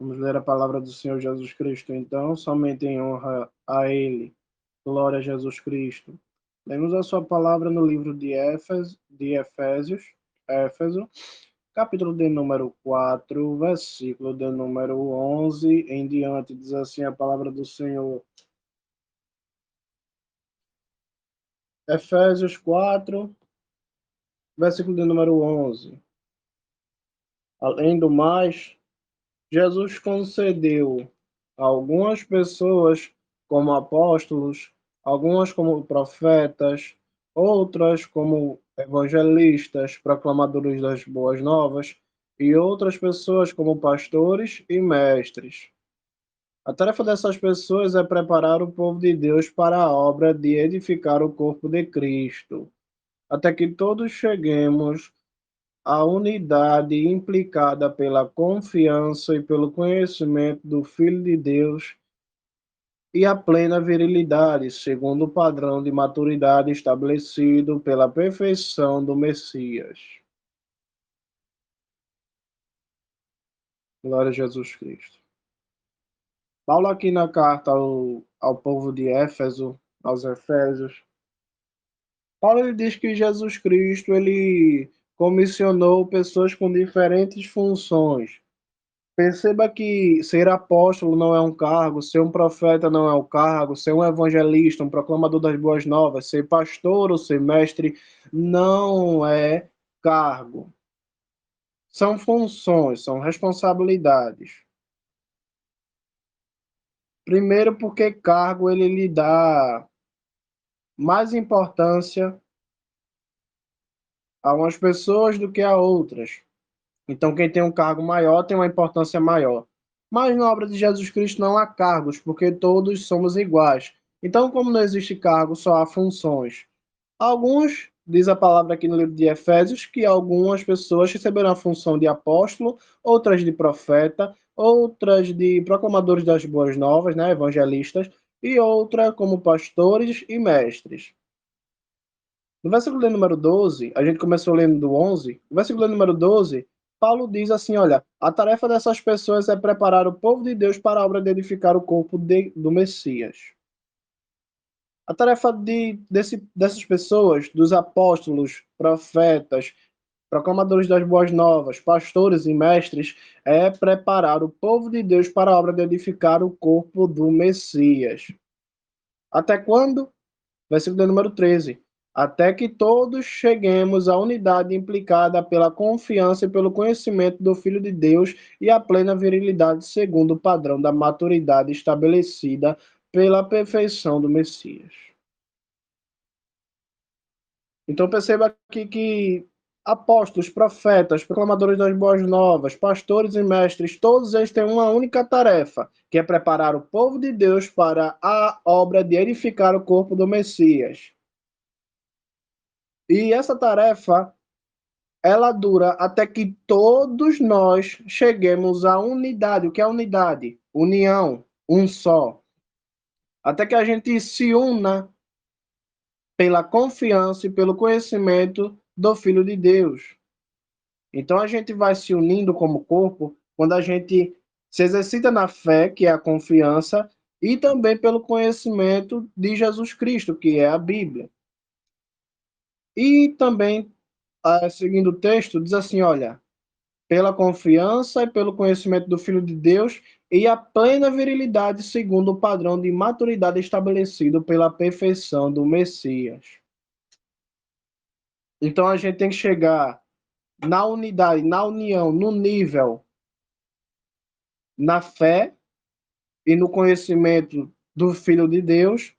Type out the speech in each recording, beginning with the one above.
Vamos ler a palavra do Senhor Jesus Cristo, então, somente em honra a Ele. Glória a Jesus Cristo. Lemos a sua palavra no livro de Efésios, Éfeso, capítulo de número 4, versículo de número 11 em diante. Diz assim a palavra do Senhor. Efésios 4, versículo de número 11. Além do mais, Jesus concedeu a algumas pessoas como apóstolos, algumas como profetas, outras como evangelistas, proclamadores das boas novas, e outras pessoas como pastores e mestres. A tarefa dessas pessoas é preparar o povo de Deus para a obra de edificar o corpo de Cristo, até que todos cheguemos a unidade implicada pela confiança e pelo conhecimento do Filho de Deus e a plena virilidade, segundo o padrão de maturidade estabelecido pela perfeição do Messias. Glória a Jesus Cristo. Paulo aqui na carta ao povo de Éfeso, aos Efésios, Paulo ele diz que Jesus Cristo ele comissionou pessoas com diferentes funções. Perceba que ser apóstolo não é um cargo, ser um profeta não é um cargo, ser um evangelista, um proclamador das boas novas, ser pastor ou ser mestre não é cargo. São funções, são responsabilidades. Primeiro porque cargo ele lhe dá mais importância a umas pessoas do que a outras. Então quem tem um cargo maior tem uma importância maior. Mas na obra de Jesus Cristo não há cargos, porque todos somos iguais. Então, como não existe cargo, só há funções. Alguns, diz a palavra aqui no livro de Efésios, que algumas pessoas receberam a função de apóstolo, outras de profeta, outras de proclamadores das boas novas, né, evangelistas, e outra como pastores e mestres. No versículo de número 12, a gente começou lendo do 11, no versículo de número 12, Paulo diz assim, olha, a tarefa dessas pessoas é preparar o povo de Deus para a obra de edificar o corpo do Messias. A tarefa dessas pessoas, dos apóstolos, profetas, proclamadores das boas novas, pastores e mestres, é preparar o povo de Deus para a obra de edificar o corpo do Messias. Até quando? Versículo número 13. Até que todos cheguemos à unidade implicada pela confiança e pelo conhecimento do Filho de Deus e à plena virilidade, segundo o padrão da maturidade estabelecida pela perfeição do Messias. Então perceba aqui que apóstolos, profetas, proclamadores das boas novas, pastores e mestres, todos eles têm uma única tarefa, que é preparar o povo de Deus para a obra de edificar o corpo do Messias. E essa tarefa, ela dura até que todos nós cheguemos à unidade. O que é unidade? União, um só. Até que a gente se una pela confiança e pelo conhecimento do Filho de Deus. Então a gente vai se unindo como corpo quando a gente se exercita na fé, que é a confiança, e também pelo conhecimento de Jesus Cristo, que é a Bíblia. E também, seguindo o texto, diz assim, olha, pela confiança e pelo conhecimento do Filho de Deus e a plena virilidade segundo o padrão de maturidade estabelecido pela perfeição do Messias. Então a gente tem que chegar na unidade, na união, no nível, na fé e no conhecimento do Filho de Deus,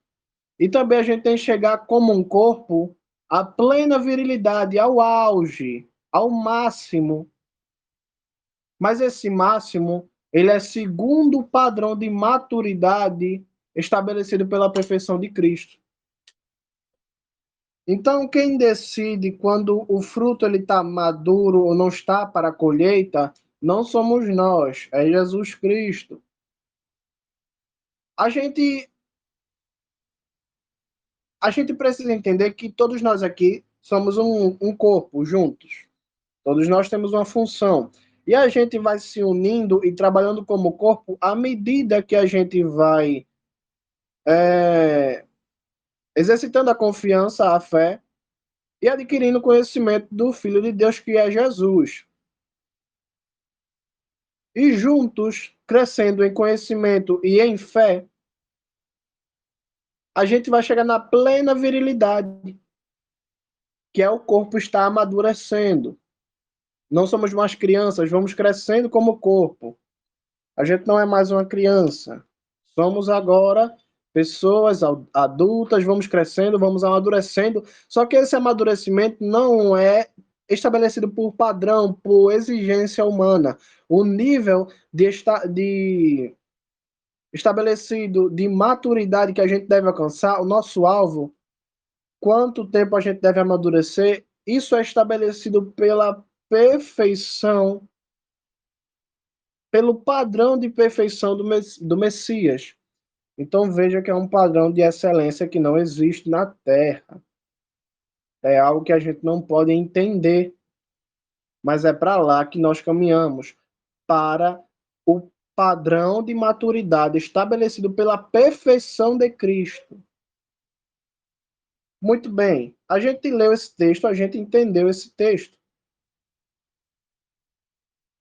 e também a gente tem que chegar como um corpo à plena virilidade, ao auge, ao máximo. Mas esse máximo, ele é segundo o padrão de maturidade estabelecido pela perfeição de Cristo. Então, quem decide quando o fruto ele está maduro ou não está para a colheita, não somos nós, é Jesus Cristo. A gente, a gente precisa entender que todos nós aqui somos um corpo juntos. Todos nós temos uma função. E a gente vai se unindo e trabalhando como corpo à medida que a gente vai é, exercitando a confiança, a fé e adquirindo conhecimento do Filho de Deus, que é Jesus. E juntos, crescendo em conhecimento e em fé, a gente vai chegar na plena virilidade, que é o corpo estar amadurecendo. Não somos mais crianças, vamos crescendo como corpo. A gente não é mais uma criança. Somos agora pessoas adultas, vamos crescendo, vamos amadurecendo. Só que esse amadurecimento não é estabelecido por padrão, por exigência humana. O nível de estabelecido de maturidade que a gente deve alcançar, o nosso alvo, quanto tempo a gente deve amadurecer, isso é estabelecido pela perfeição, pelo padrão de perfeição do Messias. Então veja que é um padrão de excelência que não existe na Terra. É algo que a gente não pode entender, mas é para lá que nós caminhamos, para o padrão de maturidade estabelecido pela perfeição de Cristo. Muito bem, a gente leu esse texto, a gente entendeu esse texto.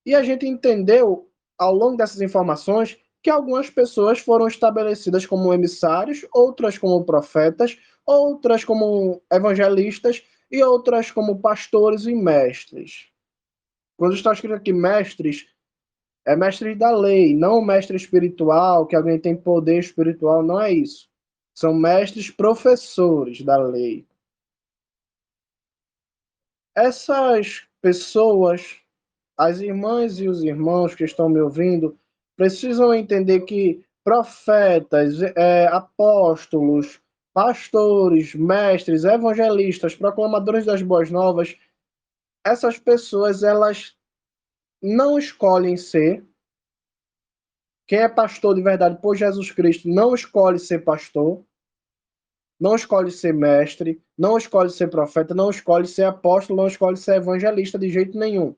E a gente entendeu, ao longo dessas informações, que algumas pessoas foram estabelecidas como emissários, outras como profetas, outras como evangelistas e outras como pastores e mestres. Quando está escrito aqui mestres, é mestre da lei, não mestre espiritual, que alguém tem poder espiritual, não é isso. São mestres professores da lei. Essas pessoas, as irmãs e os irmãos que estão me ouvindo, precisam entender que profetas, apóstolos, pastores, mestres, evangelistas, proclamadores das boas novas, essas pessoas, elas não escolhem ser. Quem é pastor de verdade por Jesus Cristo não escolhe ser pastor, não escolhe ser mestre, não escolhe ser profeta, não escolhe ser apóstolo, não escolhe ser evangelista de jeito nenhum.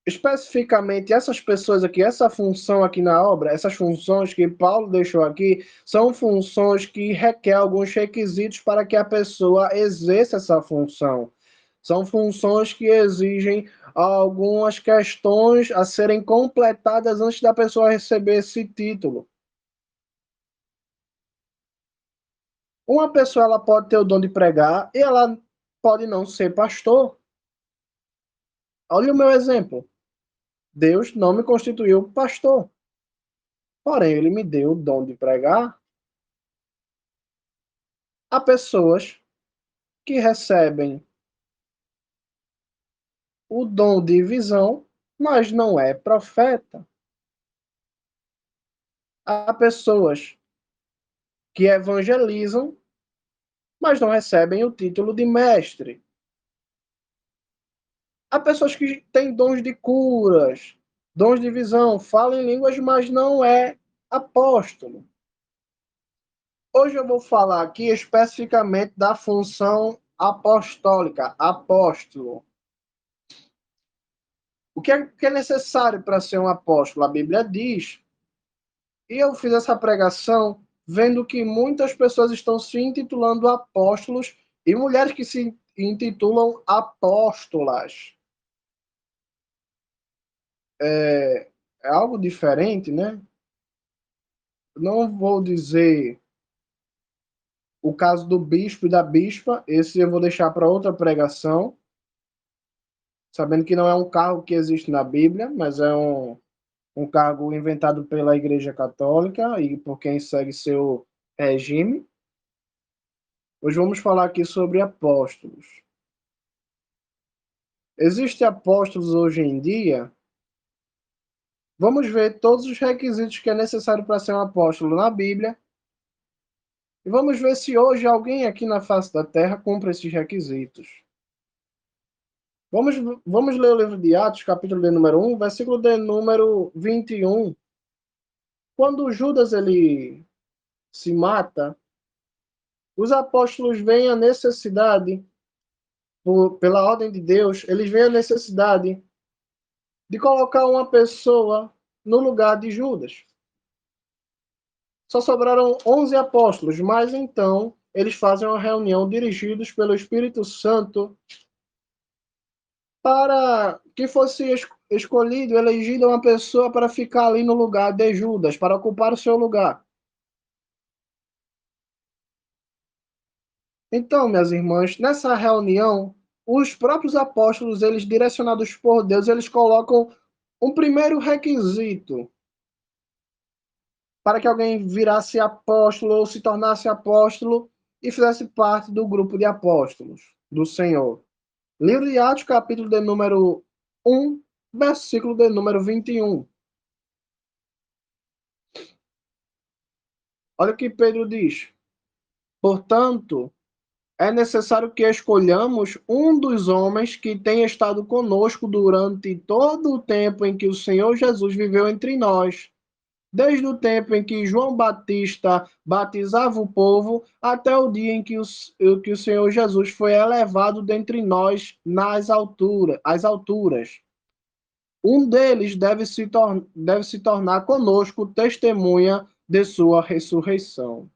Especificamente essas pessoas aqui, essa função aqui na obra, essas funções que Paulo deixou aqui, são funções que requer alguns requisitos para que a pessoa exerça essa função. São funções que exigem algumas questões a serem completadas antes da pessoa receber esse título. Uma pessoa ela pode ter o dom de pregar e ela pode não ser pastor. Olha o meu exemplo. Deus não me constituiu pastor. Porém, ele me deu o dom de pregar a pessoas que recebem o dom de visão, mas não é profeta. Há pessoas que evangelizam, mas não recebem o título de mestre. Há pessoas que têm dons de curas, dons de visão, falam em línguas, mas não é apóstolo. Hoje eu vou falar aqui especificamente da função apostólica, apóstolo. O que é necessário para ser um apóstolo? A Bíblia diz. E eu fiz essa pregação vendo que muitas pessoas estão se intitulando apóstolos e mulheres que se intitulam apóstolas. É algo diferente, né? Não vou dizer o caso do bispo e da bispa, esse eu vou deixar para outra pregação, sabendo que não é um cargo que existe na Bíblia, mas é um cargo inventado pela Igreja Católica e por quem segue seu regime. Hoje vamos falar aqui sobre apóstolos. Existem apóstolos hoje em dia? Vamos ver todos os requisitos que é necessário para ser um apóstolo na Bíblia. E vamos ver se hoje alguém aqui na face da terra cumpre esses requisitos. Vamos, vamos ler o livro de Atos, capítulo de número 1, versículo de número 21. Quando Judas ele se mata, os apóstolos veem a necessidade pela ordem de Deus, eles veem a necessidade de colocar uma pessoa no lugar de Judas. Só sobraram 11 apóstolos, mas então eles fazem uma reunião dirigidos pelo Espírito Santo para que fosse escolhido, elegida uma pessoa para ficar ali no lugar de Judas, para ocupar o seu lugar. Então, minhas irmãs, nessa reunião, os próprios apóstolos, eles direcionados por Deus, eles colocam um primeiro requisito para que alguém virasse apóstolo ou se tornasse apóstolo e fizesse parte do grupo de apóstolos do Senhor. Livro de Atos, capítulo de número 1, versículo de número 21. Olha o que Pedro diz. Portanto, é necessário que escolhamos um dos homens que tenha estado conosco durante todo o tempo em que o Senhor Jesus viveu entre nós, desde o tempo em que João Batista batizava o povo, até o dia em que o Senhor Jesus foi elevado dentre nós às alturas. Um deles deve se tornar conosco testemunha de sua ressurreição.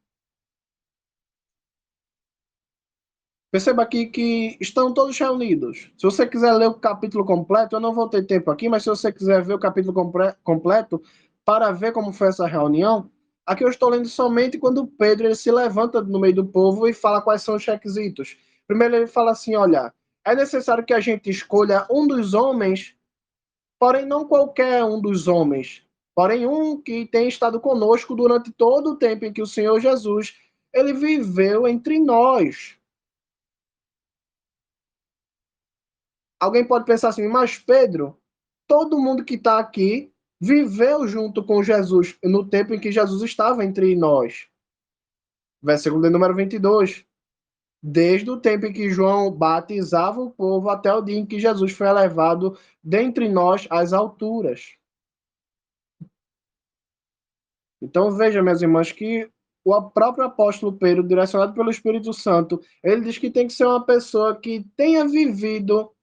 Perceba aqui que estão todos reunidos. Se você quiser ler o capítulo completo, eu não vou ter tempo aqui, mas se você quiser ver o capítulo completo para ver como foi essa reunião, aqui eu estou lendo somente quando Pedro ele se levanta no meio do povo e fala quais são os requisitos. Primeiro ele fala assim, olha, é necessário que a gente escolha um dos homens, porém não qualquer um dos homens, porém um que tem estado conosco durante todo o tempo em que o Senhor Jesus ele viveu entre nós. Alguém pode pensar assim, mas Pedro, todo mundo que está aqui viveu junto com Jesus no tempo em que Jesus estava entre nós. Versículo de número 22. Desde o tempo em que João batizava o povo até o dia em que Jesus foi elevado dentre nós às alturas. Então veja, minhas irmãs, que o próprio apóstolo Pedro, direcionado pelo Espírito Santo, ele diz que tem que ser uma pessoa que tenha vivido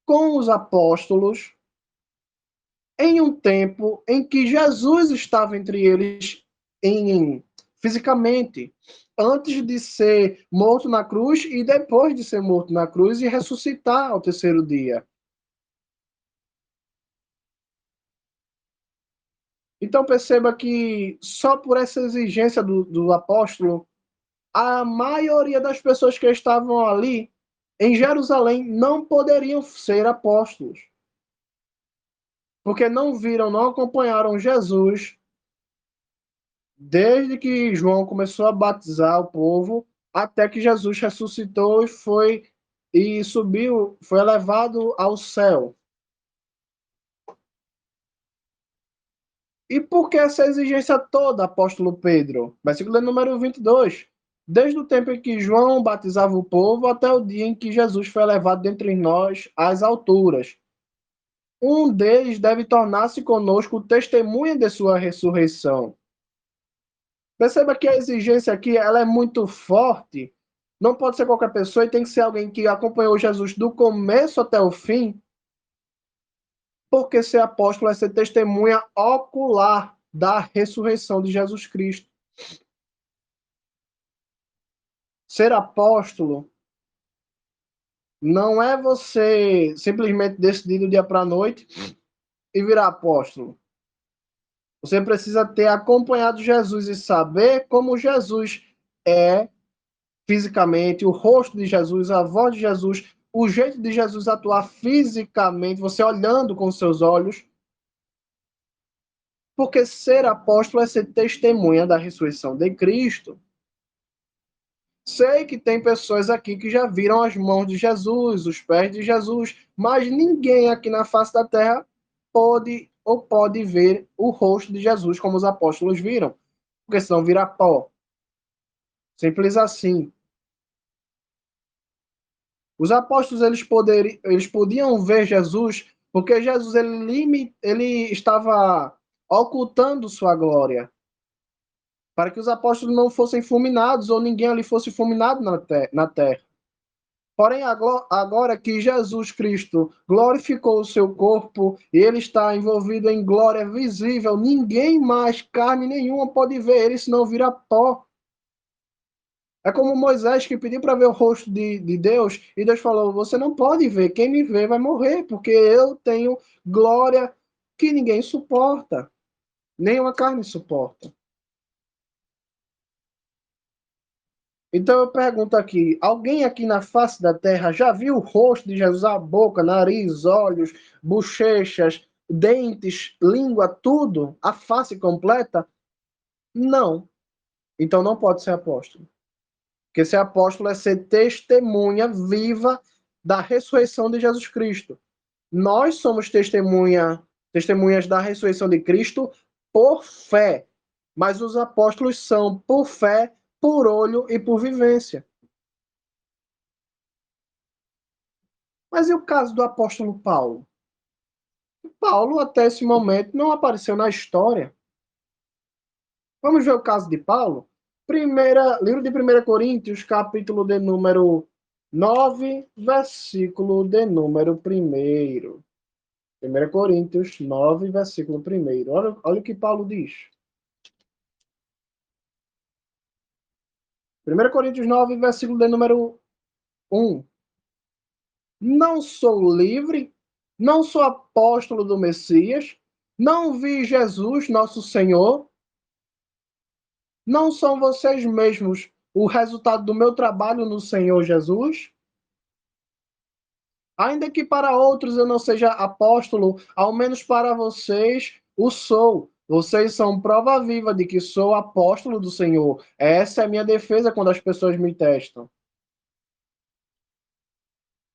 com os apóstolos em um tempo em que Jesus estava entre eles fisicamente, antes de ser morto na cruz e depois de ser morto na cruz e ressuscitar ao terceiro dia. Então perceba que só por essa exigência do apóstolo, a maioria das pessoas que estavam ali em Jerusalém não poderiam ser apóstolos, porque não viram, não acompanharam Jesus desde que João começou a batizar o povo até que Jesus ressuscitou e subiu, foi elevado ao céu. E por que essa exigência toda, apóstolo Pedro? Versículo número 22. Desde o tempo em que João batizava o povo até o dia em que Jesus foi elevado dentre nós às alturas. Um deles deve tornar-se conosco testemunha de sua ressurreição. Perceba que a exigência aqui ela é muito forte. Não pode ser qualquer pessoa e tem que ser alguém que acompanhou Jesus do começo até o fim, porque ser apóstolo é ser testemunha ocular da ressurreição de Jesus Cristo. Ser apóstolo não é você simplesmente decidir do dia para a noite e virar apóstolo. Você precisa ter acompanhado Jesus e saber como Jesus é fisicamente, o rosto de Jesus, a voz de Jesus, o jeito de Jesus atuar fisicamente, você olhando com seus olhos. Porque ser apóstolo é ser testemunha da ressurreição de Cristo. Sei que tem pessoas aqui que já viram as mãos de Jesus, os pés de Jesus, mas ninguém aqui na face da terra pode ver o rosto de Jesus como os apóstolos viram, porque senão vira pó. Simples assim. Os apóstolos eles podiam ver Jesus porque Jesus ele estava ocultando sua glória para que os apóstolos não fossem fulminados ou ninguém ali fosse fulminado na terra. Porém, agora que Jesus Cristo glorificou o seu corpo, ele está envolvido em glória visível, ninguém mais, carne nenhuma, pode ver ele, senão vira pó. É como Moisés que pediu para ver o rosto de Deus, e Deus falou: Você não pode ver, quem me vê vai morrer, porque eu tenho glória que ninguém suporta, nem uma carne suporta. Então eu pergunto aqui: alguém aqui na face da terra já viu o rosto de Jesus, a boca, nariz, olhos, bochechas, dentes, língua, tudo? A face completa? Não. Então não pode ser apóstolo. Porque ser apóstolo é ser testemunha viva da ressurreição de Jesus Cristo. Nós somos testemunhas da ressurreição de Cristo por fé. Mas os apóstolos são por fé, por olho e por vivência. Mas e o caso do apóstolo Paulo? Paulo, até esse momento, não apareceu na história. Vamos ver o caso de Paulo? Livro de 1 Coríntios, capítulo de número 9, versículo de número 1. 1 Coríntios 9, versículo 1. Olha o que Paulo diz. 1 Coríntios 9, versículo de número 1. Não sou livre, não sou apóstolo do Messias, não vi Jesus, nosso Senhor. Não são vocês mesmos o resultado do meu trabalho no Senhor Jesus? Ainda que para outros eu não seja apóstolo, ao menos para vocês o sou. Vocês são prova viva de que sou apóstolo do Senhor. Essa é a minha defesa quando as pessoas me testam.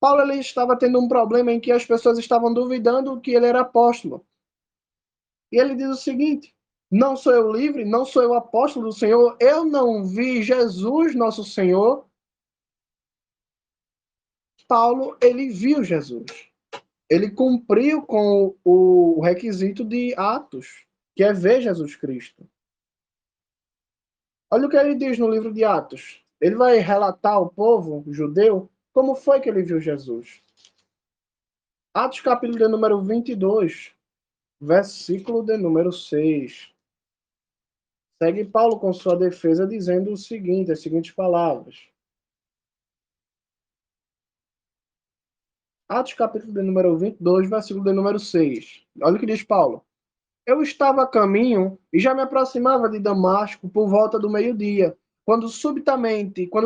Paulo ele estava tendo um problema em que as pessoas estavam duvidando que ele era apóstolo. E ele diz o seguinte: não sou eu livre, não sou eu apóstolo do Senhor, eu não vi Jesus, nosso Senhor. Paulo, ele viu Jesus. Ele cumpriu com o requisito de Atos, que é ver Jesus Cristo. Olha o que ele diz no livro de Atos. Ele vai relatar ao povo judeu como foi que ele viu Jesus. Atos capítulo de número 22, versículo de número 6. Segue Paulo com sua defesa dizendo o seguinte, as seguintes palavras. Atos capítulo de número 22, versículo de número 6. Olha o que diz Paulo. Eu estava a caminho e já me aproximava de Damasco por volta do meio-dia, quando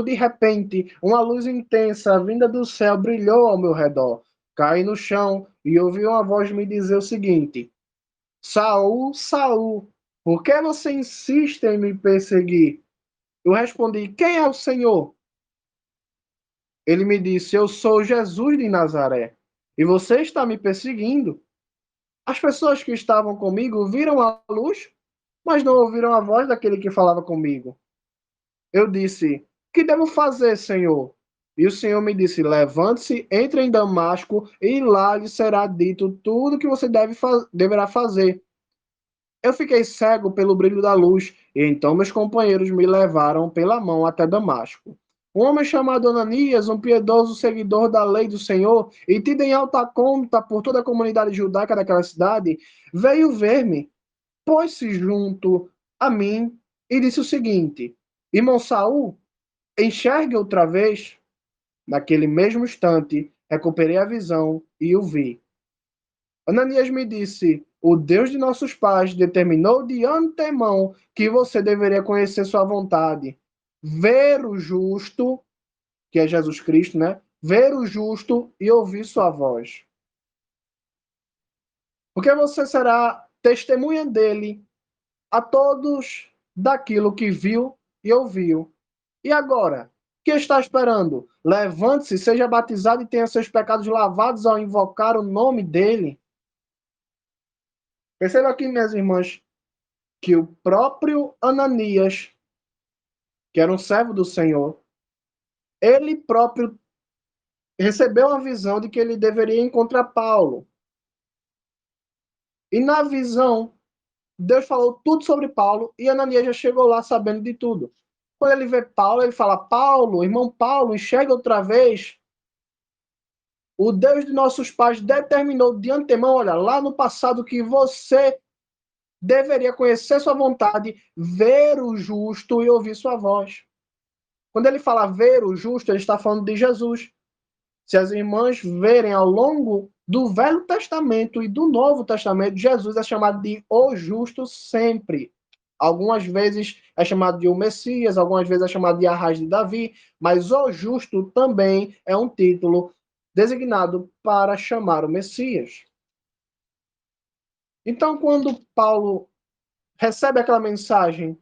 de repente, uma luz intensa vinda do céu brilhou ao meu redor. Caí no chão e ouvi uma voz me dizer o seguinte: Saul, Saul, por que você insiste em me perseguir? Eu respondi: Quem é o Senhor? Ele me disse: Eu sou Jesus de Nazaré, e você está me perseguindo. As pessoas que estavam comigo viram a luz, mas não ouviram a voz daquele que falava comigo. Eu disse: Que devo fazer, Senhor? E o Senhor me disse: Levante-se, entre em Damasco, e lá lhe será dito tudo o que você deverá fazer. Eu fiquei cego pelo brilho da luz, e então meus companheiros me levaram pela mão até Damasco. Um homem chamado Ananias, um piedoso seguidor da lei do Senhor, e tido em alta conta por toda a comunidade judaica daquela cidade, veio ver-me, pôs-se junto a mim e disse o seguinte: Irmão Saul, enxergue outra vez. Naquele mesmo instante, recuperei a visão e o vi. Ananias me disse: O Deus de nossos pais determinou de antemão que você deveria conhecer sua vontade, ver o justo, que é Jesus Cristo, né? Ver o justo e ouvir sua voz. Porque você será testemunha dele a todos daquilo que viu e ouviu. E agora? O que está esperando? Levante-se, seja batizado e tenha seus pecados lavados ao invocar o nome dele. Perceba aqui, minhas irmãs, que o próprio Ananias, que era um servo do Senhor, ele próprio recebeu a visão de que ele deveria encontrar Paulo. E na visão, Deus falou tudo sobre Paulo e Ananias já chegou lá sabendo de tudo. Quando ele vê Paulo, ele fala: Paulo, irmão Paulo, enxerga outra vez. O Deus de nossos pais determinou de antemão, olha, lá no passado, que você deveria conhecer sua vontade, ver o justo e ouvir sua voz. Quando ele fala ver o justo, ele está falando de Jesus. Se as irmãs verem ao longo do Velho Testamento e do Novo Testamento, Jesus é chamado de o justo sempre. Algumas vezes é chamado de o Messias, algumas vezes é chamado de Arraiz de Davi, mas o justo também é um título designado para chamar o Messias. Então, quando Paulo recebe aquela mensagem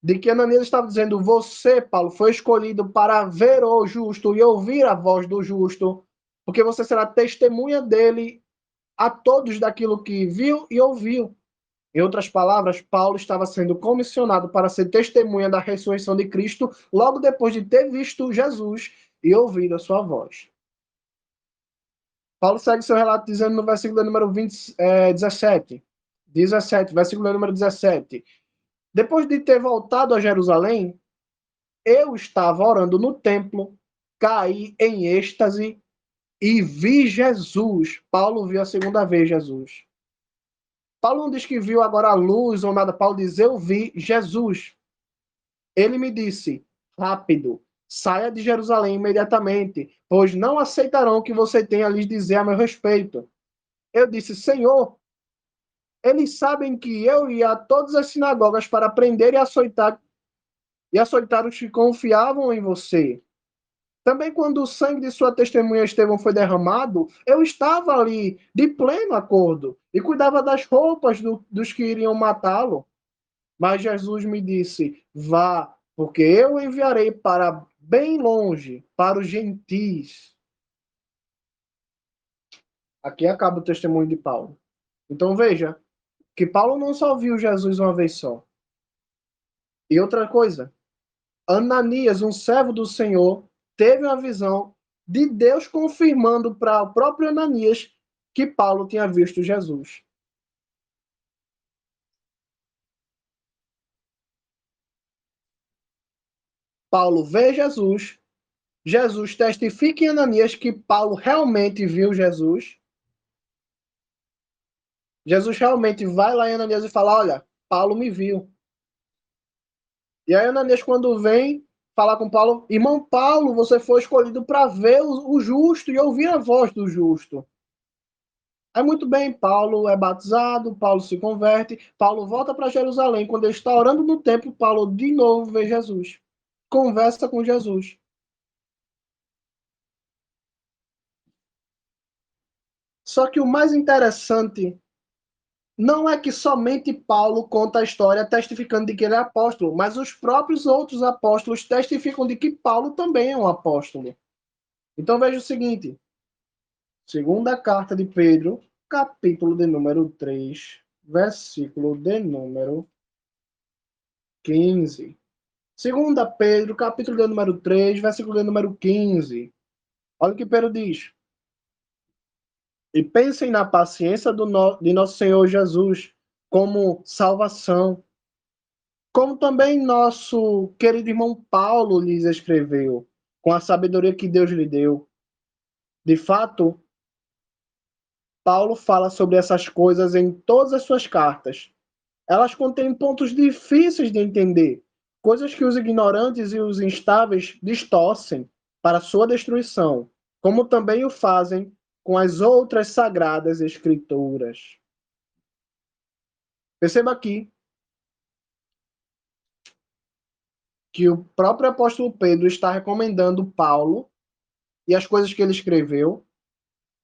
de que Ananias estava dizendo: você, Paulo, foi escolhido para ver o justo e ouvir a voz do justo, porque você será testemunha dele a todos daquilo que viu e ouviu. Em outras palavras, Paulo estava sendo comissionado para ser testemunha da ressurreição de Cristo logo depois de ter visto Jesus e ouvido a sua voz. Paulo segue seu relato dizendo no versículo número 17, versículo número 17. Depois de ter voltado a Jerusalém, eu estava orando no templo, caí em êxtase e vi Jesus. Paulo viu a segunda vez Jesus. Paulo não diz que viu agora a luz ou nada. Paulo diz: eu vi Jesus. Ele me disse: rápido, saia de Jerusalém imediatamente, pois não aceitarão o que você tem a lhes dizer a meu respeito. Eu disse: Senhor, eles sabem que eu ia a todas as sinagogas para prender e açoitar os que confiavam em você. Também quando o sangue de sua testemunha Estevão foi derramado, eu estava ali de pleno acordo e cuidava das roupas dos que iriam matá-lo. Mas Jesus me disse: vá, porque eu o enviarei para bem longe, para os gentis. Aqui acaba o testemunho de Paulo. Então veja que Paulo não só viu Jesus uma vez só. E outra coisa, Ananias, um servo do Senhor, teve uma visão de Deus confirmando para o próprio Ananias que Paulo tinha visto Jesus. Paulo vê Jesus, Jesus testifica em Ananias que Paulo realmente viu Jesus. Jesus realmente vai lá em Ananias e fala: olha, Paulo me viu. E aí Ananias, quando vem falar com Paulo: irmão Paulo, você foi escolhido para ver o justo e ouvir a voz do justo. Aí muito bem, Paulo é batizado, Paulo se converte, Paulo volta para Jerusalém. Quando ele está orando no templo, Paulo de novo vê Jesus. Conversa com Jesus. Só que o mais interessante não é que somente Paulo conta a história testificando de que ele é apóstolo, mas os próprios outros apóstolos testificam de que Paulo também é um apóstolo. Então veja o seguinte, segunda carta de Pedro, capítulo de número 3, versículo de número 15. Segunda Pedro, capítulo de número 3, versículo de número 15. Olha o que Pedro diz. E pensem na paciência de nosso Senhor Jesus como salvação, como também nosso querido irmão Paulo lhes escreveu, com a sabedoria que Deus lhe deu. De fato, Paulo fala sobre essas coisas em todas as suas cartas. Elas contêm pontos difíceis de entender, coisas que os ignorantes e os instáveis distorcem para sua destruição, como também o fazem com as outras sagradas escrituras. Perceba aqui que o próprio apóstolo Pedro está recomendando Paulo e as coisas que ele escreveu,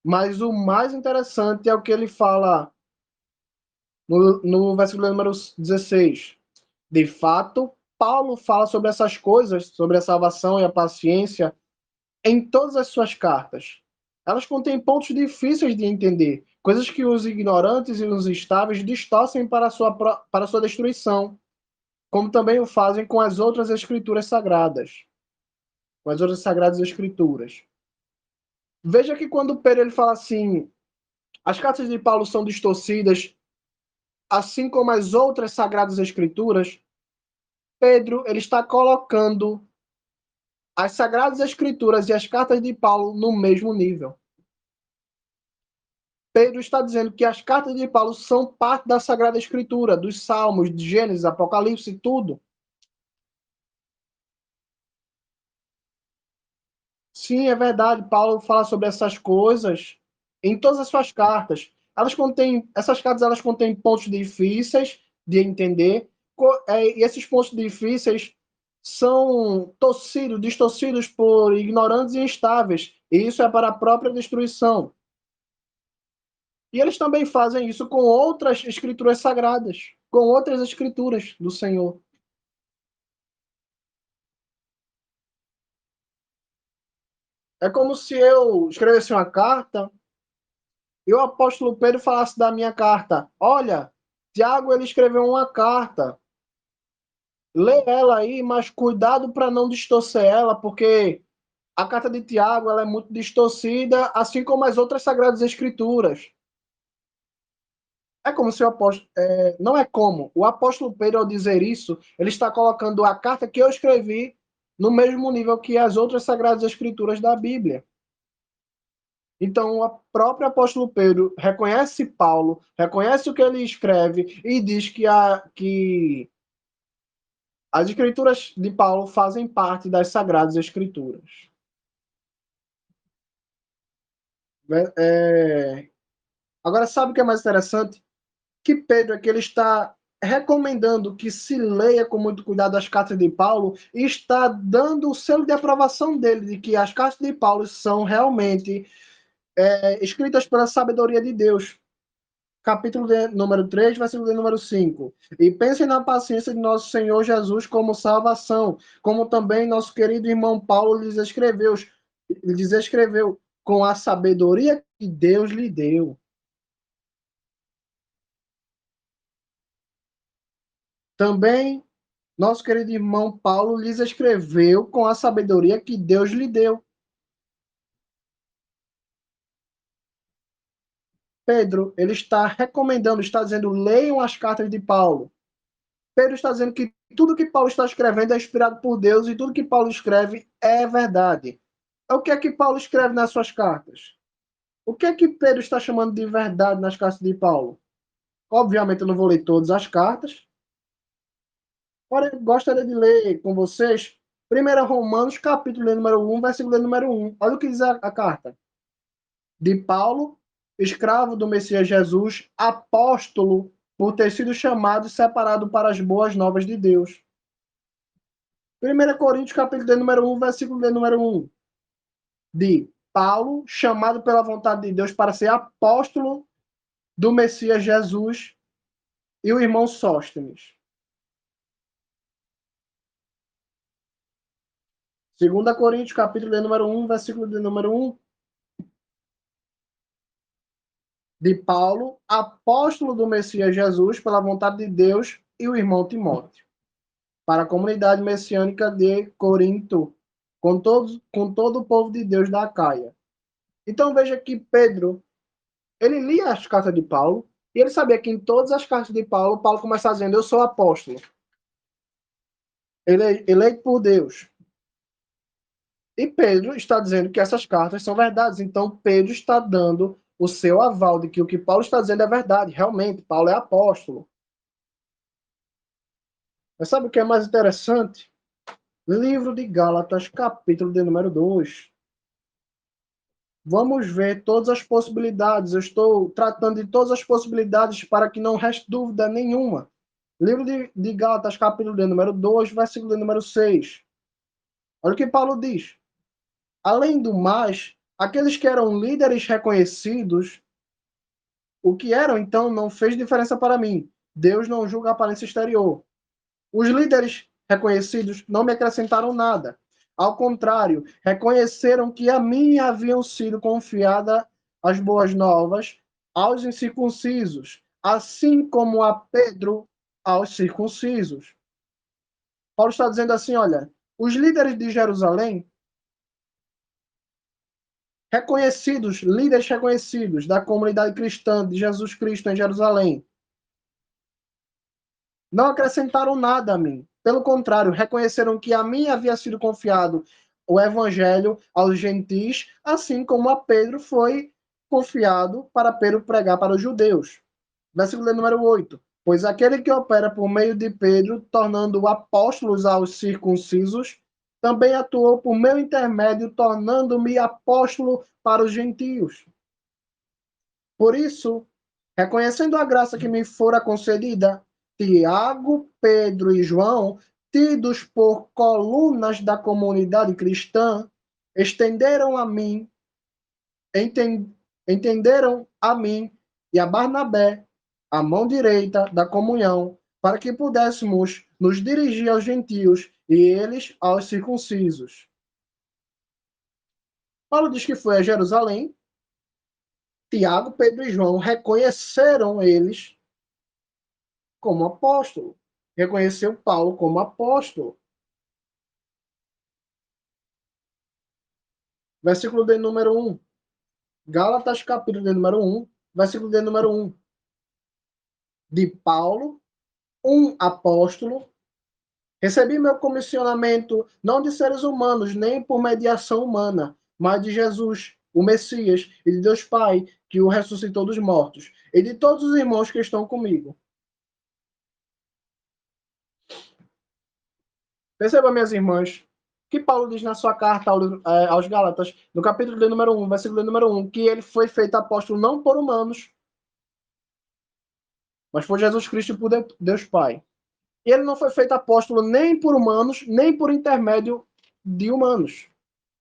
mas o mais interessante é o que ele fala no versículo número 16. De fato, Paulo fala sobre essas coisas, sobre a salvação e a paciência, em todas as suas cartas. Elas contêm pontos difíceis de entender, coisas que os ignorantes e os instáveis distorcem para a sua destruição, como também o fazem com as outras escrituras sagradas. Com as outras sagradas escrituras. Veja que quando Pedro ele fala assim, as cartas de Paulo são distorcidas, assim como as outras sagradas escrituras, Pedro ele está colocando as Sagradas Escrituras e as cartas de Paulo no mesmo nível. Pedro está dizendo que as cartas de Paulo são parte da Sagrada Escritura, dos Salmos, de Gênesis, Apocalipse, tudo. Sim, é verdade. Paulo fala sobre essas coisas em todas as suas cartas. Essas cartas elas contêm pontos difíceis de entender, e esses pontos difíceis são distorcidos por ignorantes e instáveis, e isso é para a própria destruição. E eles também fazem isso com outras escrituras sagradas, com outras escrituras do Senhor. É como se eu escrevesse uma carta e o apóstolo Pedro falasse da minha carta: olha, Tiago ele escreveu uma carta, lê ela aí, mas cuidado para não distorcer ela, porque a carta de Tiago ela é muito distorcida, assim como as outras sagradas escrituras. É como se o apóstolo. Não é como. O apóstolo Pedro, ao dizer isso, ele está colocando a carta que eu escrevi no mesmo nível que as outras sagradas escrituras da Bíblia. Então, o próprio apóstolo Pedro reconhece Paulo, reconhece o que ele escreve e diz que as escrituras de Paulo fazem parte das sagradas escrituras. É... Agora, sabe o que é mais interessante? Que Pedro é que ele está recomendando que se leia com muito cuidado as cartas de Paulo e está dando o selo de aprovação dele de que as cartas de Paulo são realmente escritas pela sabedoria de Deus. Capítulo número 3, versículo de número 5. E pensem na paciência de nosso Senhor Jesus como salvação, como também nosso querido irmão Paulo lhes escreveu com a sabedoria que Deus lhe deu. Também nosso querido irmão Paulo lhes escreveu com a sabedoria que Deus lhe deu. Pedro, ele está recomendando, está dizendo, leiam as cartas de Paulo. Pedro está dizendo que tudo que Paulo está escrevendo é inspirado por Deus e tudo que Paulo escreve é verdade. O que é que Paulo escreve nas suas cartas? O que é que Pedro está chamando de verdade nas cartas de Paulo? Obviamente eu não vou ler todas as cartas, porém gostaria de ler com vocês 1 Romanos, capítulo número 1, versículo número 1. Olha o que diz a carta. De Paulo, escravo do Messias Jesus, apóstolo, por ter sido chamado e separado para as boas novas de Deus. 1 Coríntios, capítulo de número 1, versículo de número 1. De Paulo, chamado pela vontade de Deus para ser apóstolo do Messias Jesus, e o irmão Sóstenes. 2 Coríntios, capítulo de número 1, versículo de número 1. De Paulo, apóstolo do Messias Jesus, pela vontade de Deus, e o irmão Timóteo. Para a comunidade messiânica de Corinto, com todo o povo de Deus da Acaia. Então veja que Pedro, ele lia as cartas de Paulo, e ele sabia que em todas as cartas de Paulo, Paulo começa dizendo, eu sou apóstolo. Ele é eleito por Deus. E Pedro está dizendo que essas cartas são verdades. Então Pedro está dando o seu aval de que o que Paulo está dizendo é verdade. Realmente, Paulo é apóstolo. Mas sabe o que é mais interessante? Livro de Gálatas, capítulo de número 2. Vamos ver todas as possibilidades. Eu estou tratando de todas as possibilidades para que não reste dúvida nenhuma. Livro de Gálatas, capítulo de número 2, versículo de número 6. Olha o que Paulo diz. Além do mais, aqueles que eram líderes reconhecidos, o que eram, então, não fez diferença para mim. Deus não julga a aparência exterior. Os líderes reconhecidos não me acrescentaram nada. Ao contrário, reconheceram que a mim haviam sido confiadas as boas novas aos incircuncisos, assim como a Pedro aos circuncisos. Paulo está dizendo assim, olha, os líderes de Jerusalém, reconhecidos, líderes reconhecidos da comunidade cristã de Jesus Cristo em Jerusalém, não acrescentaram nada a mim. Pelo contrário, reconheceram que a mim havia sido confiado o evangelho aos gentis, assim como a Pedro foi confiado para Pedro pregar para os judeus. Versículo número 8. Pois aquele que opera por meio de Pedro, tornando apóstolos aos circuncisos, também atuou por meu intermédio, tornando-me apóstolo para os gentios. Por isso, reconhecendo a graça que me fora concedida, Tiago, Pedro e João, tidos por colunas da comunidade cristã, estenderam a mim, entenderam a mim e a Barnabé a mão direita da comunhão, para que pudéssemos nos dirigir aos gentios e eles aos circuncisos. Paulo diz que foi a Jerusalém. Tiago, Pedro e João reconheceram eles como apóstolo. Reconheceu Paulo como apóstolo. Versículo de número 1. Gálatas, capítulo de número 1, versículo de número 1. De Paulo, um apóstolo, recebi meu comissionamento não de seres humanos, nem por mediação humana, mas de Jesus, o Messias, e de Deus Pai, que o ressuscitou dos mortos, e de todos os irmãos que estão comigo. Perceba, minhas irmãs, que Paulo diz na sua carta aos Gálatas, no capítulo de número 1, versículo de número 1, que ele foi feito apóstolo não por humanos, mas por Jesus Cristo e por Deus Pai. E ele não foi feito apóstolo nem por humanos, nem por intermédio de humanos,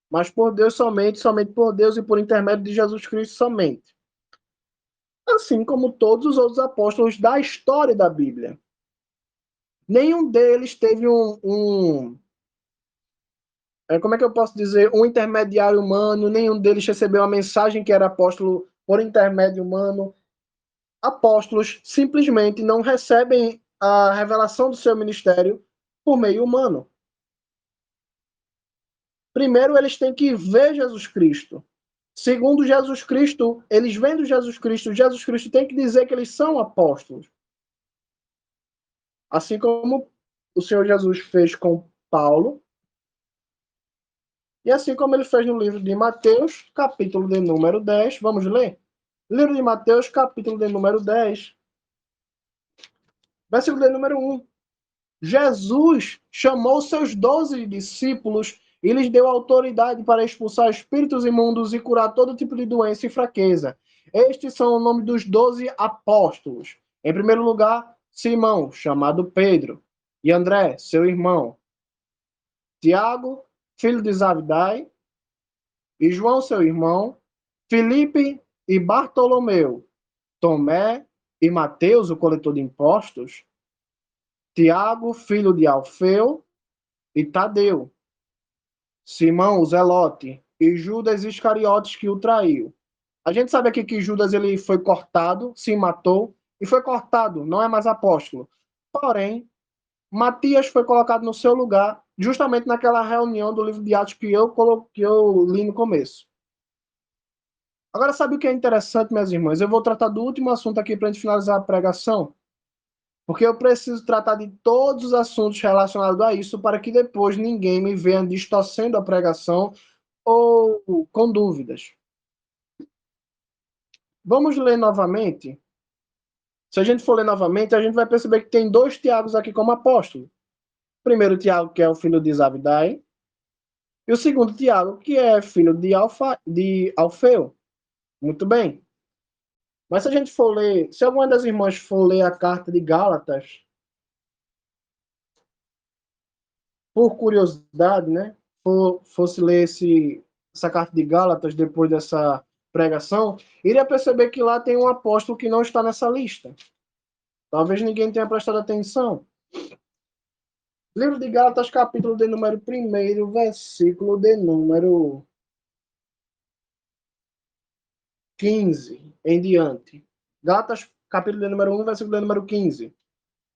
mas por Deus somente, somente por Deus e por intermédio de Jesus Cristo somente. Assim como todos os outros apóstolos da história da Bíblia. Nenhum deles teve como é que eu posso dizer, um intermediário humano, nenhum deles recebeu a mensagem que era apóstolo por intermédio humano. Apóstolos simplesmente não recebem a revelação do seu ministério por meio humano. Primeiro, eles têm que ver Jesus Cristo. Segundo Jesus Cristo, eles vendo Jesus Cristo tem que dizer que eles são apóstolos. Assim como o Senhor Jesus fez com Paulo, e assim como ele fez no livro de Mateus, capítulo de número 10. Vamos ler? Livro de Mateus, capítulo de número 10, versículo de número 1. Jesus chamou seus 12 discípulos e lhes deu autoridade para expulsar espíritos imundos e curar todo tipo de doença e fraqueza. Estes são o nome dos 12 apóstolos. Em primeiro lugar, Simão, chamado Pedro, e André, seu irmão, Tiago, filho de Zabdai, e João, seu irmão, Filipe e Bartolomeu, Tomé e Mateus, o coletor de impostos, Tiago, filho de Alfeu, e Tadeu, Simão, o Zelote, e Judas Iscariotes, que o traiu. A gente sabe aqui que Judas ele foi cortado, se matou, e foi cortado, não é mais apóstolo. Porém, Matias foi colocado no seu lugar, justamente naquela reunião do livro de Atos que eu li no começo. Agora, sabe o que é interessante, minhas irmãs? Eu vou tratar do último assunto aqui para a gente finalizar a pregação, porque eu preciso tratar de todos os assuntos relacionados a isso para que depois ninguém me venha distorcendo a pregação ou com dúvidas. Vamos ler novamente? Se a gente for ler novamente, a gente vai perceber que tem dois Tiagos aqui como apóstolo. O primeiro Tiago, que é o filho de Zabdai, e o segundo Tiago, que é filho de Alfeu. Muito bem. Mas se a gente for ler, se alguma das irmãs for ler a carta de Gálatas, por curiosidade, né? Fosse ler essa carta de Gálatas depois dessa pregação, iria perceber que lá tem um apóstolo que não está nessa lista. Talvez ninguém tenha prestado atenção. Livro de Gálatas, capítulo de número 1, versículo de número 15 em diante. Gálatas, capítulo de número 1, versículo de número 15.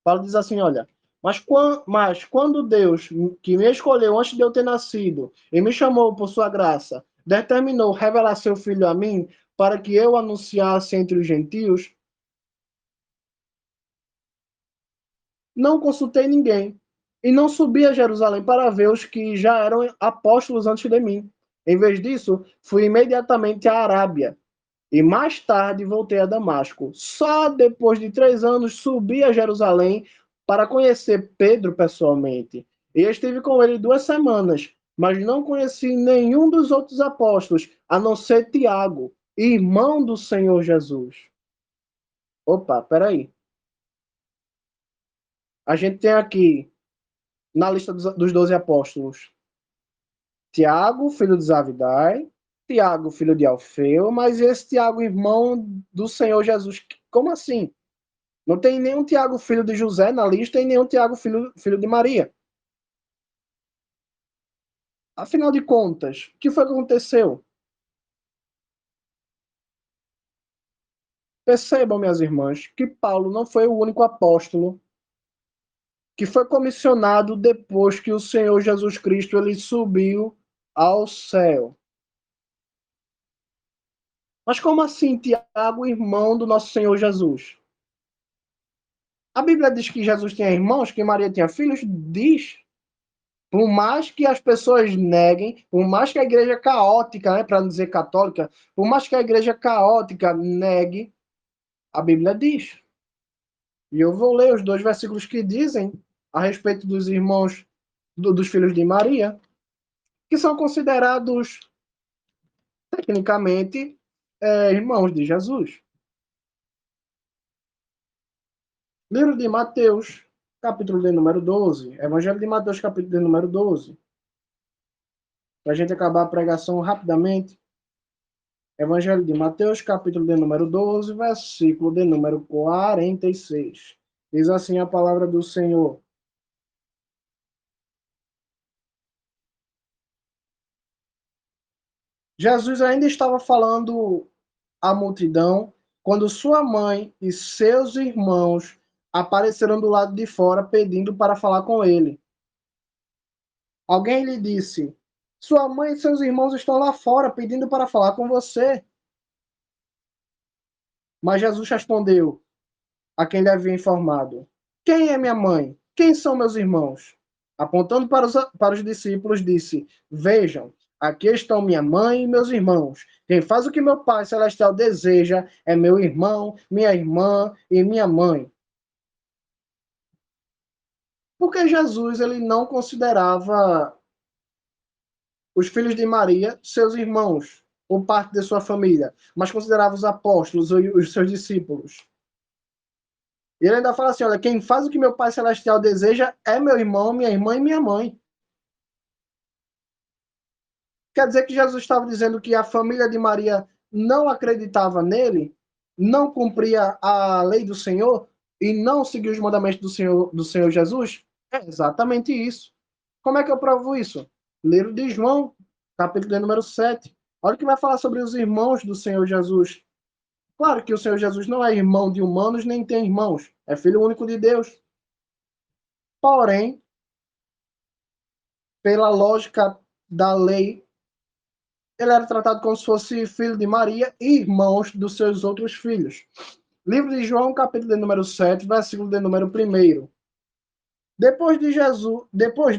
Paulo diz assim, olha, mas quando Deus, que me escolheu antes de eu ter nascido e me chamou por sua graça, determinou revelar seu filho a mim para que eu anunciasse entre os gentios, não consultei ninguém e não subi a Jerusalém para ver os que já eram apóstolos antes de mim. Em vez disso, fui imediatamente à Arábia e mais tarde voltei a Damasco. Só depois de 3 anos subi a Jerusalém para conhecer Pedro pessoalmente. E estive com ele 2 semanas, mas não conheci nenhum dos outros apóstolos, a não ser Tiago, irmão do Senhor Jesus. Opa, peraí. A gente tem aqui na lista dos 12 apóstolos Tiago, filho de Zavidai, Tiago, filho de Alfeu, mas esse Tiago, irmão do Senhor Jesus, como assim? Não tem nenhum Tiago, filho de José na lista e nenhum Tiago, filho de Maria. Afinal de contas, o que foi que aconteceu? Percebam, minhas irmãs, que Paulo não foi o único apóstolo que foi comissionado depois que o Senhor Jesus Cristo ele subiu ao céu. Mas como assim, Tiago, irmão do nosso Senhor Jesus? A Bíblia diz que Jesus tinha irmãos, que Maria tinha filhos? Diz. Por mais que as pessoas neguem, por mais que a igreja caótica, né, para não dizer católica, por mais que a igreja caótica negue, a Bíblia diz. E eu vou ler os 2 versículos que dizem a respeito dos irmãos dos filhos de Maria, que são considerados, tecnicamente, irmãos de Jesus. Livro de Mateus, capítulo de número 12. Evangelho de Mateus, capítulo de número 12. Para a gente acabar a pregação rapidamente. Evangelho de Mateus, capítulo de número 12, versículo de número 46. Diz assim a palavra do Senhor. Jesus ainda estava falando à multidão quando sua mãe e seus irmãos apareceram do lado de fora pedindo para falar com ele. Alguém lhe disse: Sua mãe e seus irmãos estão lá fora pedindo para falar com você. Mas Jesus respondeu a quem lhe havia informado: Quem é minha mãe? Quem são meus irmãos? Apontando para os discípulos, disse: Vejam, aqui estão minha mãe e meus irmãos. Quem faz o que meu Pai Celestial deseja é meu irmão, minha irmã e minha mãe. Porque Jesus ele não considerava os filhos de Maria seus irmãos ou parte de sua família, mas considerava os apóstolos ou os seus discípulos. E ele ainda fala assim: olha, quem faz o que meu Pai Celestial deseja é meu irmão, minha irmã e minha mãe. Quer dizer que Jesus estava dizendo que a família de Maria não acreditava nele, não cumpria a lei do Senhor e não seguia os mandamentos do Senhor Jesus? É exatamente isso. Como é que eu provo isso? Livro de João, capítulo de número 7. Olha o que vai falar sobre os irmãos do Senhor Jesus. Claro que o Senhor Jesus não é irmão de humanos, nem tem irmãos. É filho único de Deus. Porém, pela lógica da lei, ele era tratado como se fosse filho de Maria e irmãos dos seus outros filhos. Livro de João, capítulo de número 7, versículo de número 1. Depois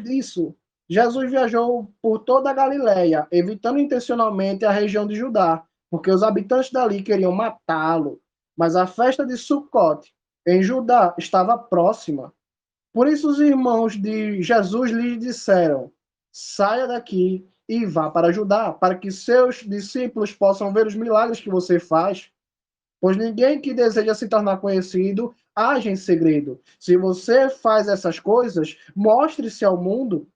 disso, Jesus viajou por toda a Galiléia, evitando intencionalmente a região de Judá, porque os habitantes dali queriam matá-lo. Mas a festa de Sucote, em Judá, estava próxima. Por isso os irmãos de Jesus lhe disseram: Saia daqui e vá para Judá, para que seus discípulos possam ver os milagres que você faz. Pois ninguém que deseja se tornar conhecido age em segredo. Se você faz essas coisas, mostre-se ao mundo.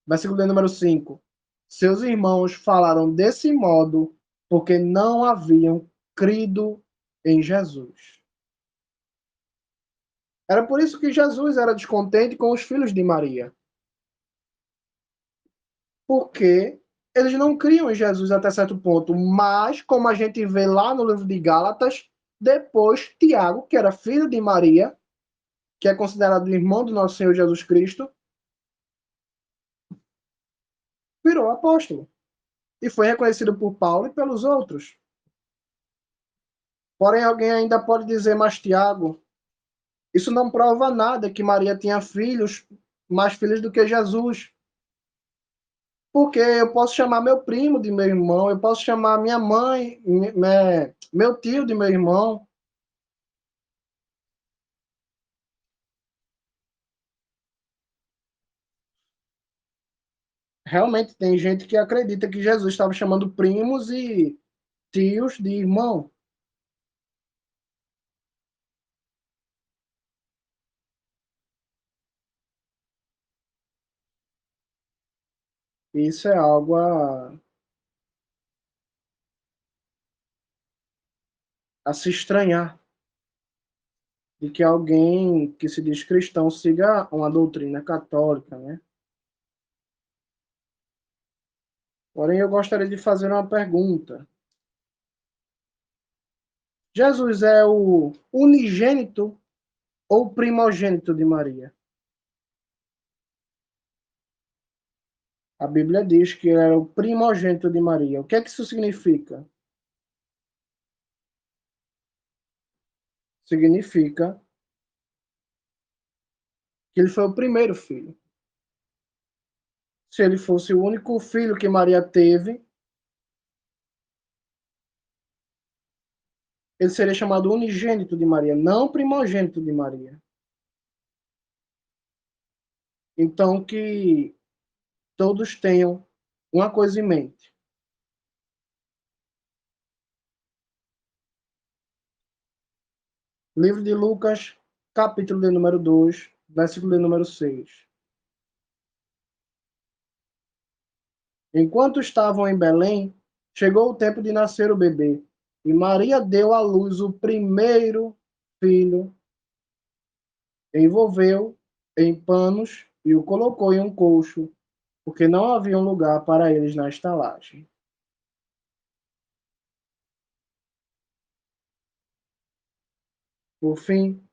Versículo de número 5. Seus irmãos falaram desse modo porque não haviam crido em Jesus. Era por isso que Jesus era descontente com os filhos de Maria. Porque eles não criam em Jesus até certo ponto. Mas, como a gente vê lá no livro de Gálatas, depois Tiago, que era filho de Maria, que é considerado irmão do nosso Senhor Jesus Cristo, virou apóstolo e foi reconhecido por Paulo e pelos outros. Porém, alguém ainda pode dizer, mas Tiago, isso não prova nada que Maria tinha filhos mais filhos do que Jesus. Porque eu posso chamar meu primo de meu irmão, eu posso chamar minha mãe, meu tio de meu irmão. Realmente tem gente que acredita que Jesus estava chamando primos e tios de irmão. Isso é algo a se estranhar, de que alguém que se diz cristão siga uma doutrina católica, né? Porém, eu gostaria de fazer uma pergunta. Jesus é o unigênito ou primogênito de Maria? A Bíblia diz que ele era o primogênito de Maria. O que é que isso significa? Significa que ele foi o primeiro filho. Se ele fosse o único filho que Maria teve, ele seria chamado unigênito de Maria, não primogênito de Maria. Então, que todos tenham uma coisa em mente. Livro de Lucas, capítulo de número 2, versículo de número 6. Enquanto estavam em Belém, chegou o tempo de nascer o bebê, e Maria deu à luz o primeiro filho, envolveu em panos e o colocou em um colcho, porque não havia um lugar para eles na estalagem. Por fim,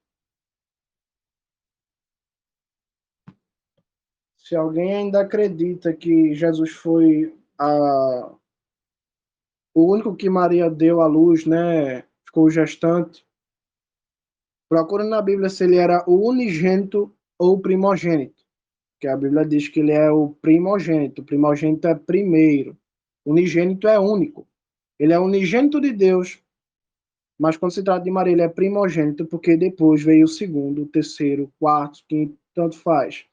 se alguém ainda acredita que Jesus foi o único que Maria deu à luz, né, ficou gestante, procure na Bíblia se ele era o unigênito ou o primogênito, que a Bíblia diz que ele é o primogênito. O primogênito é primeiro, o unigênito é único. Ele é unigênito de Deus, mas quando se trata de Maria, ele é primogênito, porque depois veio o segundo, o terceiro, o quarto, quinto, tanto faz.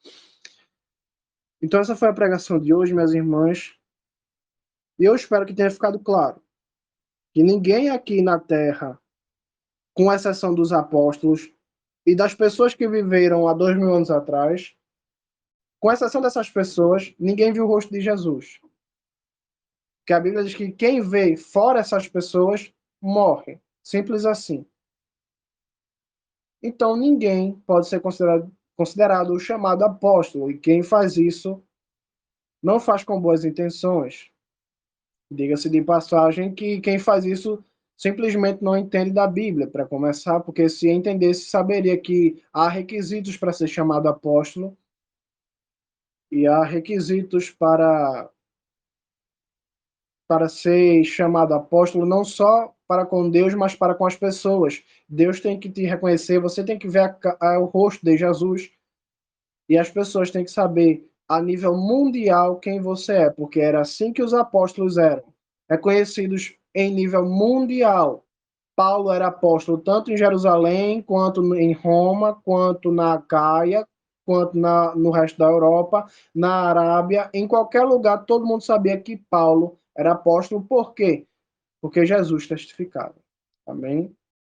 Então, essa foi a pregação de hoje, minhas irmãs, e eu espero que tenha ficado claro que ninguém aqui na Terra, com exceção dos apóstolos e das pessoas que viveram há 2000 anos atrás, com exceção dessas pessoas, ninguém viu o rosto de Jesus. Que a Bíblia diz que quem vê fora essas pessoas morre. Simples assim. Então ninguém pode ser considerado o chamado apóstolo. E quem faz isso não faz com boas intenções. Diga-se de passagem que quem faz isso simplesmente não entende da Bíblia, para começar, porque se entendesse, saberia que há requisitos para ser chamado apóstolo e há requisitos para ser chamado apóstolo não só para com Deus, mas para com as pessoas. Deus tem que te reconhecer, você tem que ver o rosto de Jesus e as pessoas têm que saber a nível mundial quem você é, porque era assim que os apóstolos eram, reconhecidos em nível mundial. Paulo era apóstolo tanto em Jerusalém, quanto em Roma, quanto na Caia, quanto no resto da Europa, na Arábia, em qualquer lugar, todo mundo sabia que Paulo era apóstolo. Por quê? Porque Jesus testificava. Amém?